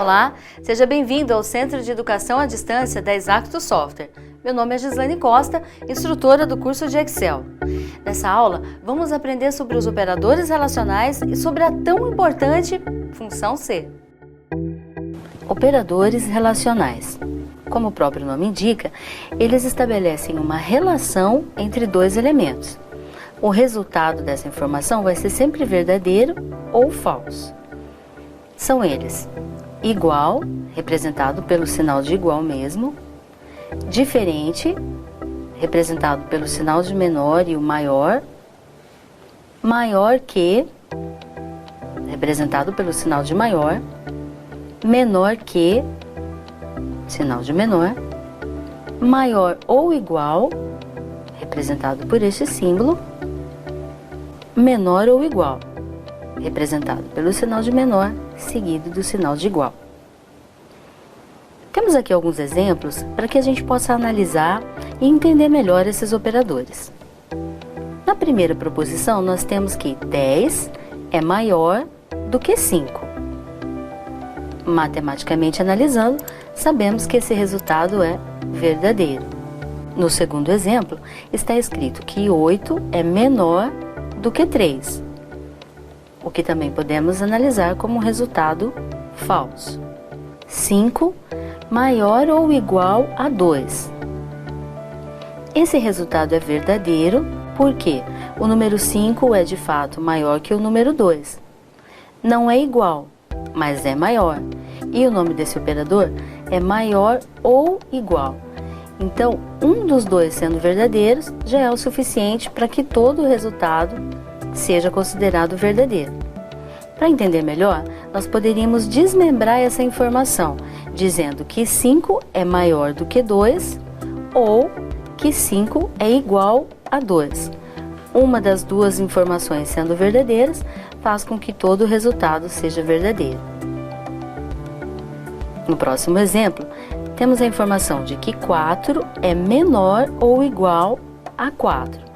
Olá, seja bem-vindo ao Centro de Educação à Distância da Exacto Software. Meu nome é Gislaine Costa, instrutora do curso de Excel. Nessa aula, vamos aprender sobre os operadores relacionais e sobre a tão importante função C. Operadores relacionais. Como o próprio nome indica, eles estabelecem uma relação entre dois elementos. O resultado dessa informação vai ser sempre verdadeiro ou falso. São eles: igual, representado pelo sinal de igual mesmo; diferente, representado pelo sinal de menor e o maior; maior que, representado pelo sinal de maior; menor que, sinal de menor; maior ou igual, representado por este símbolo; menor ou igual, representado pelo sinal de menor, seguido do sinal de igual. Temos aqui alguns exemplos para que a gente possa analisar e entender melhor esses operadores. Na primeira proposição, nós temos que 10 é maior do que 5. Matematicamente analisando, sabemos que esse resultado é verdadeiro. No segundo exemplo, está escrito que 8 é menor do que 3. O que também podemos analisar como um resultado falso. 5 maior ou igual a 2. Esse resultado é verdadeiro porque o número 5 é de fato maior que o número 2. Não é igual, mas é maior. E o nome desse operador é maior ou igual. Então, um dos dois sendo verdadeiros já é o suficiente para que todo o resultado seja considerado verdadeiro. Para entender melhor, nós poderíamos desmembrar essa informação, dizendo que 5 é maior do que 2 ou que 5 é igual a 2. Uma das duas informações sendo verdadeiras faz com que todo o resultado seja verdadeiro. No próximo exemplo, temos a informação de que 4 é menor ou igual a 4.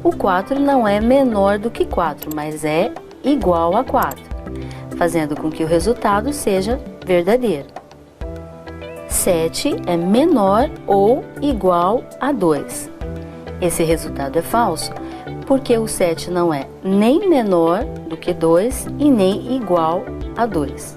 O 4 não é menor do que 4, mas é igual a 4, fazendo com que o resultado seja verdadeiro. 7 é menor ou igual a 2. Esse resultado é falso, porque o 7 não é nem menor do que 2 e nem igual a 2.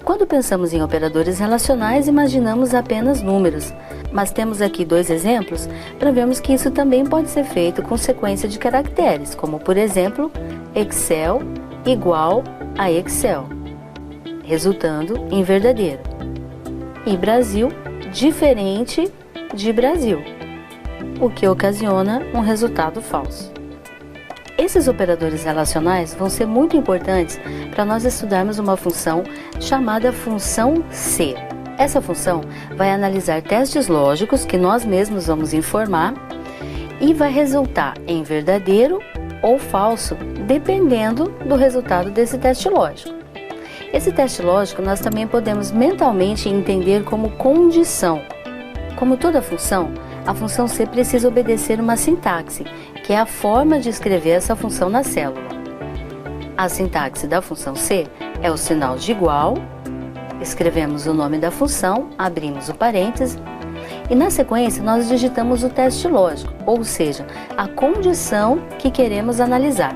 Quando pensamos em operadores relacionais, imaginamos apenas números, mas temos aqui dois exemplos para vermos que isso também pode ser feito com sequência de caracteres, como por exemplo, Excel igual a Excel, resultando em verdadeiro, e Brasil diferente de Brasil, o que ocasiona um resultado falso. Esses operadores relacionais vão ser muito importantes para nós estudarmos uma função chamada função C. Essa função vai analisar testes lógicos que nós mesmos vamos informar e vai resultar em verdadeiro ou falso, dependendo do resultado desse teste lógico. Esse teste lógico nós também podemos mentalmente entender como condição. Como toda função, a função C precisa obedecer uma sintaxe, que é a forma de escrever essa função na célula. A sintaxe da função C é o sinal de igual, escrevemos o nome da função, abrimos o parêntese, e na sequência nós digitamos o teste lógico, ou seja, a condição que queremos analisar.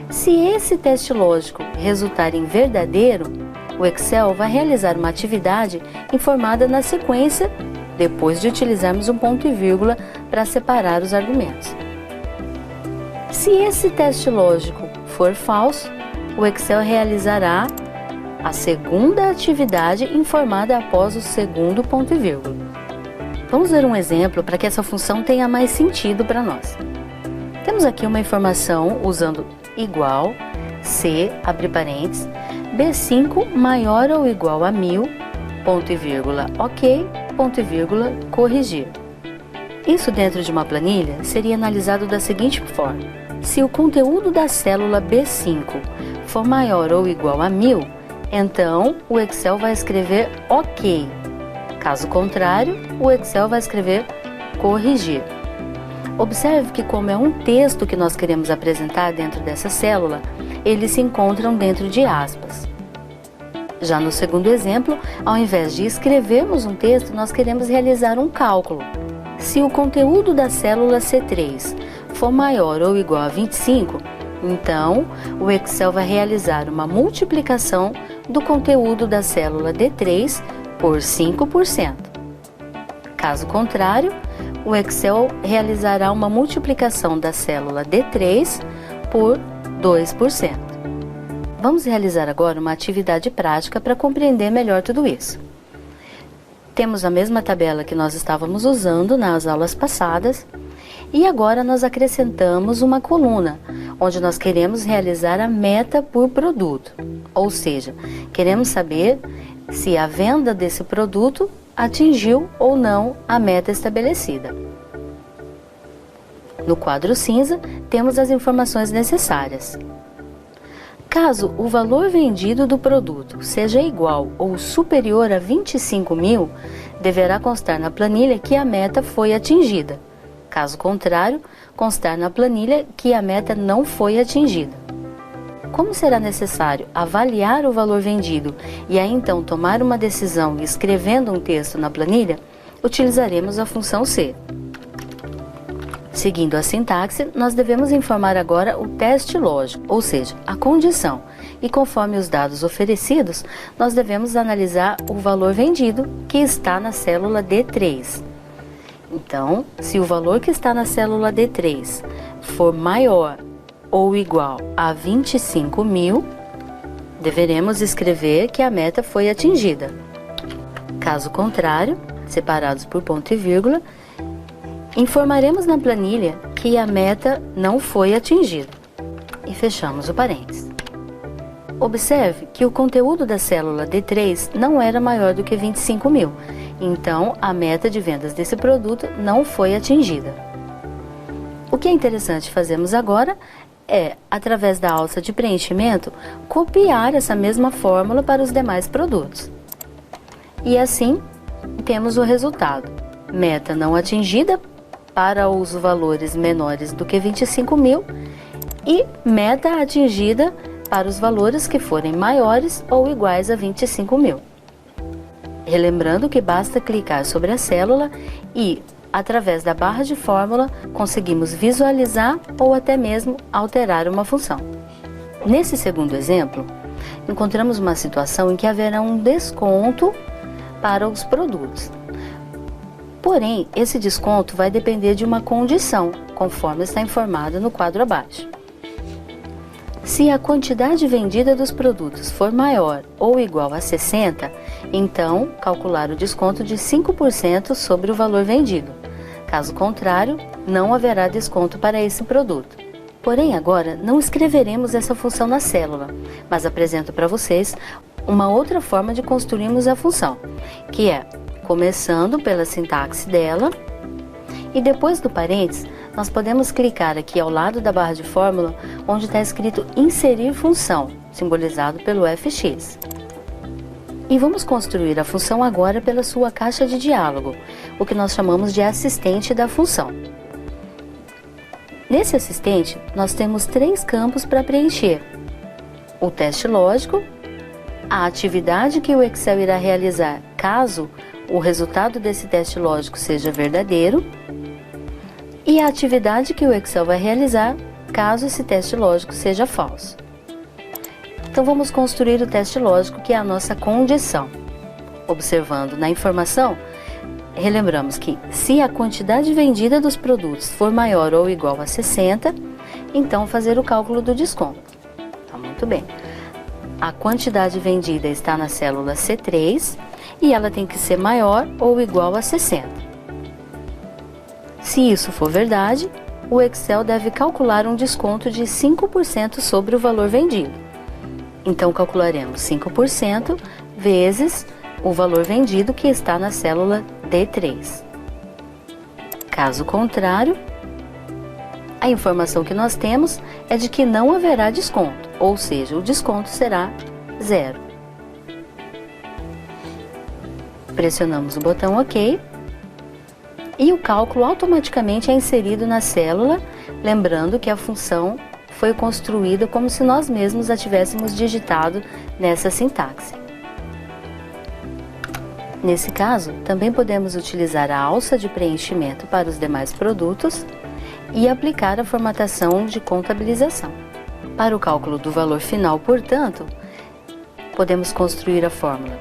Se esse teste lógico resultar em verdadeiro, o Excel vai realizar uma atividade informada na sequência, depois de utilizarmos um ponto e vírgula para separar os argumentos. Se esse teste lógico for falso, o Excel realizará a segunda atividade informada após o segundo ponto e vírgula. Vamos ver um exemplo para que essa função tenha mais sentido para nós. Temos aqui uma informação usando igual, C, abre parênteses, B5 maior ou igual a 1000, ponto e vírgula, ok, ponto e vírgula, corrigir. Isso dentro de uma planilha seria analisado da seguinte forma: se o conteúdo da célula B5 for maior ou igual a 1000, então o Excel vai escrever ok. Caso contrário, o Excel vai escrever corrigir. Observe que, como é um texto que nós queremos apresentar dentro dessa célula, eles se encontram dentro de aspas. Já no segundo exemplo, ao invés de escrevermos um texto, nós queremos realizar um cálculo. Se o conteúdo da célula C3 for maior ou igual a 25, então o Excel vai realizar uma multiplicação do conteúdo da célula D3 por 5%. Caso contrário, o Excel realizará uma multiplicação da célula D3 por 2%. Vamos realizar agora uma atividade prática para compreender melhor tudo isso. Temos a mesma tabela que nós estávamos usando nas aulas passadas e agora nós acrescentamos uma coluna, onde nós queremos realizar a meta por produto, ou seja, queremos saber se a venda desse produto atingiu ou não a meta estabelecida. No quadro cinza, temos as informações necessárias. Caso o valor vendido do produto seja igual ou superior a 25.000, deverá constar na planilha que a meta foi atingida. Caso contrário, constar na planilha que a meta não foi atingida. Como será necessário avaliar o valor vendido e aí então tomar uma decisão escrevendo um texto na planilha, utilizaremos a função C. Seguindo a sintaxe, nós devemos informar agora o teste lógico, ou seja, a condição, e conforme os dados oferecidos, nós devemos analisar o valor vendido que está na célula D3. Então, se o valor que está na célula D3 for maior ou igual a 25.000, deveremos escrever que a meta foi atingida. Caso contrário, separados por ponto e vírgula, informaremos na planilha que a meta não foi atingida e fechamos o parênteses. Observe que o conteúdo da célula D3 não era maior do que 25.000, então a meta de vendas desse produto não foi atingida. O que é interessante fazermos agora é, através da alça de preenchimento, copiar essa mesma fórmula para os demais produtos. E assim, temos o resultado: meta não atingida para os valores menores do que 25.000 e meta atingida para os valores que forem maiores ou iguais a 25.000. Relembrando que basta clicar sobre a célula e, através da barra de fórmula, conseguimos visualizar ou até mesmo alterar uma função. Nesse segundo exemplo, encontramos uma situação em que haverá um desconto para os produtos. Porém, esse desconto vai depender de uma condição, conforme está informado no quadro abaixo. Se a quantidade vendida dos produtos for maior ou igual a 60, então calcular o desconto de 5% sobre o valor vendido. Caso contrário, não haverá desconto para esse produto. Porém, agora não escreveremos essa função na célula, mas apresento para vocês uma outra forma de construirmos a função, que é começando pela sintaxe dela e depois do parênteses, nós podemos clicar aqui ao lado da barra de fórmula onde está escrito inserir função, simbolizado pelo FX. E vamos construir a função agora pela sua caixa de diálogo, o que nós chamamos de assistente da função. Nesse assistente, nós temos 3 campos para preencher: o teste lógico, a atividade que o Excel irá realizar caso o resultado desse teste lógico seja verdadeiro e a atividade que o Excel vai realizar caso esse teste lógico seja falso. Então vamos construir o teste lógico, que é a nossa condição. Observando na informação, relembramos que se a quantidade vendida dos produtos for maior ou igual a 60, então fazer o cálculo do desconto. Tá muito bem. A quantidade vendida está na célula C3 e ela tem que ser maior ou igual a 60. Se isso for verdade, o Excel deve calcular um desconto de 5% sobre o valor vendido. Então calcularemos 5% vezes o valor vendido que está na célula D3. Caso contrário, a informação que nós temos é de que não haverá desconto, ou seja, o desconto será 0. Pressionamos o botão OK e o cálculo automaticamente é inserido na célula, lembrando que a função foi construída como se nós mesmos a tivéssemos digitado nessa sintaxe. Nesse caso, também podemos utilizar a alça de preenchimento para os demais produtos e aplicar a formatação de contabilização. Para o cálculo do valor final, portanto, podemos construir a fórmula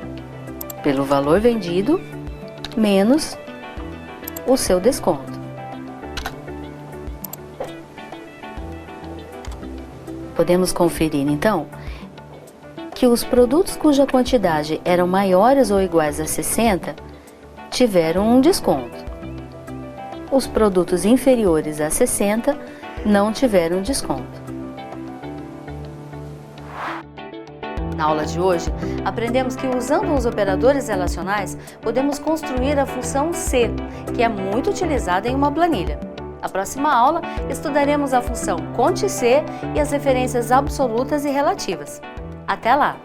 pelo valor vendido menos o seu desconto. Podemos conferir, então, que os produtos cuja quantidade eram maiores ou iguais a 60 tiveram um desconto. Os produtos inferiores a 60 não tiveram desconto. Na aula de hoje, aprendemos que usando os operadores relacionais, podemos construir a função C, que é muito utilizada em uma planilha. Na próxima aula, estudaremos a função conte C e as referências absolutas e relativas. Até lá!